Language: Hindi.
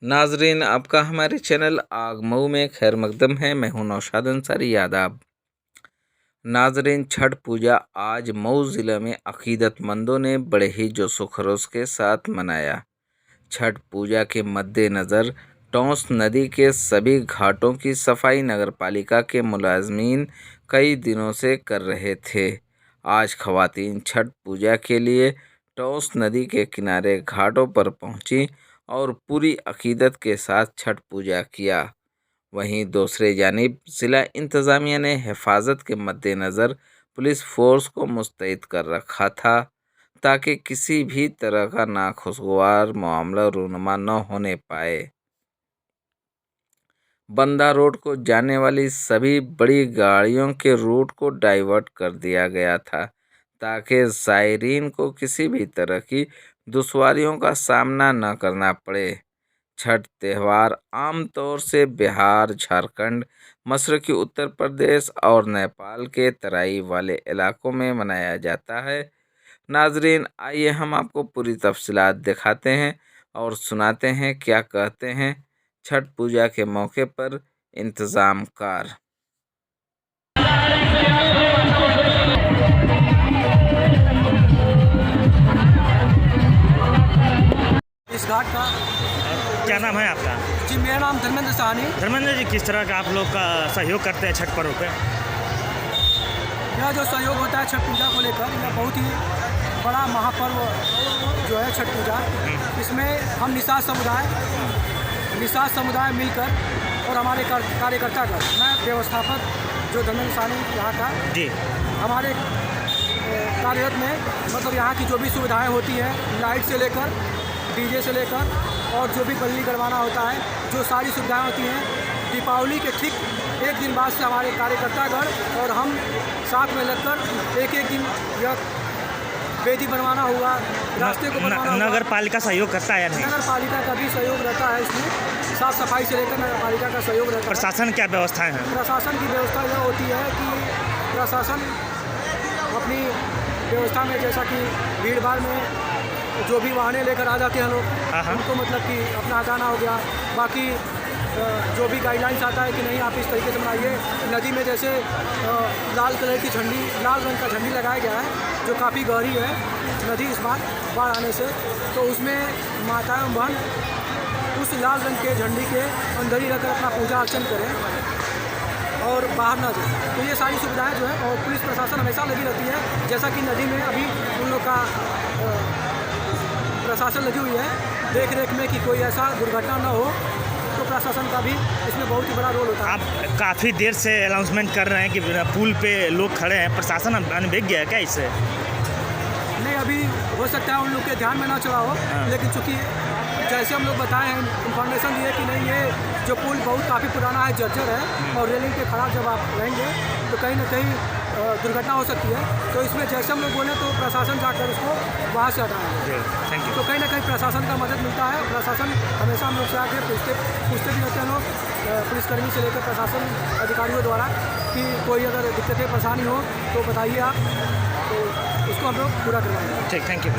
नाजरीन, आपका हमारे चैनल आग मऊ में खैर मकदम है। मैं हूं नौशाद अंसारी यादाब। नाजरीन, छठ पूजा आज मऊ ज़िले में अकीदतमंदों ने बड़े ही जोशो खरोश के साथ मनाया। छठ पूजा के मद्देनज़र टोंस नदी के सभी घाटों की सफाई नगर पालिका के मुलाजमीन कई दिनों से कर रहे थे। आज खवातीन छठ पूजा के लिए टोंस नदी के किनारे घाटों पर पहुंची और पूरी अकीदत के साथ छठ पूजा किया। वहीं दूसरी जानिब ज़िला इंतज़ामिया ने हिफाजत के मद्देनज़र पुलिस फोर्स को मुस्तैद कर रखा था ताकि किसी भी तरह का नाखुशगवार मामला रूनुमा न होने पाए। बंदा रोड को जाने वाली सभी बड़ी गाड़ियों के रूट को डाइवर्ट कर दिया गया था ताकि ज़ायरीन को किसी भी तरह की दुश्वारियों का सामना न करना पड़े। छठ त्यौहार आमतौर से बिहार, झारखंड, मशरक़ी उत्तर प्रदेश और नेपाल के तराई वाले इलाकों में मनाया जाता है। नाजरीन, आइए हम आपको पूरी तफसीलात दिखाते हैं और सुनाते हैं क्या कहते हैं छठ पूजा के मौके पर इंतज़ामकार। इस घाट का क्या नाम है आपका? जी, मेरा नाम धर्मेंद्र साहनी। धर्मेंद्र जी, किस तरह का आप लोग का सहयोग करते हैं छठ पर्व पे? यह जो सहयोग होता है छठ पूजा को लेकर, यह बहुत ही बड़ा महापर्व जो है छठ पूजा। इसमें हम निषाद समुदाय मिलकर और हमारे कार्यकर्ता कर, मैं व्यवस्थापक जो धर्मेंद्र साहनी यहाँ का जी, हमारे कार्यरत में मतलब यहाँ की जो भी सुविधाएं होती हैं, लाइट से लेकर डीजे से लेकर और जो भी बल्ली करवाना होता है, जो सारी सुविधाएं होती हैं, दीपावली के ठीक एक दिन बाद से हमारे कार्यकर्तागण और हम साथ में लगकर एक दिन यह वेदी बनवाना हुआ, रास्ते को बनवाना हुआ। नगर पालिका सहयोग करता है या नहीं? नगर पालिका का भी सहयोग रहता है इसमें, साफ सफाई से लेकर नगर पालिका का सहयोग रहता है। प्रशासन क्या व्यवस्थाएं हैं? प्रशासन की व्यवस्था यह होती है कि प्रशासन अपनी व्यवस्था में, जैसा कि भीड़ भाड़ में जो भी वाहने लेकर आ जाते हैं लोग, उनको मतलब कि अपना हटाना हो गया। बाकी जो भी गाइडलाइंस आता है कि नहीं आप इस तरीके से बनाइए। नदी में जैसे लाल कलर की झंडी, लाल रंग का झंडी लगाया गया है जो काफ़ी गहरी है नदी इस बार बाढ़ आने से, तो उसमें माता एवं बहन उस लाल रंग के झंडी के अंदर ही रहकर अपना पूजा अर्चन करें और बाहर ना जाए। तो ये सारी सुविधाएं जो है, और पुलिस प्रशासन हमेशा लगी रहती है। जैसा कि नदी में अभी उन लोग का प्रशासन लगी हुई है देख रेख में कि कोई ऐसा दुर्घटना ना हो, तो प्रशासन का भी इसमें बहुत ही बड़ा रोल होता है। आप काफ़ी देर से अनाउंसमेंट कर रहे हैं कि पुल पे लोग खड़े हैं, प्रशासन अनभिज्ञ गया है क्या इससे? नहीं, अभी हो सकता है उन लोग के ध्यान में ना चला हो, लेकिन चूँकि जैसे हम लोग बताए हैं, इन्फॉर्मेशन दिए कि नहीं ये जो पुल बहुत काफ़ी पुराना है, जर्जर है और रेलिंग के खराब जब आप रहेंगे तो कहीं ना कहीं दुर्घटना हो सकती है। तो इसमें जैसे हम लोग बोले तो प्रशासन जाकर उसको वहाँ से हटाएंगे। Thank you. तो कहीं ना कहीं प्रशासन का मदद मिलता है। प्रशासन हमेशा हम लोग से आके पूछते भी रहते हैं लोग, पुलिसकर्मी से लेकर प्रशासन अधिकारियों द्वारा, कि कोई अगर दिक्कतें परेशानी हो तो बताइए आप, तो उसको हम लोग पूरा करवाएंगे। ठीक, थैंक यू।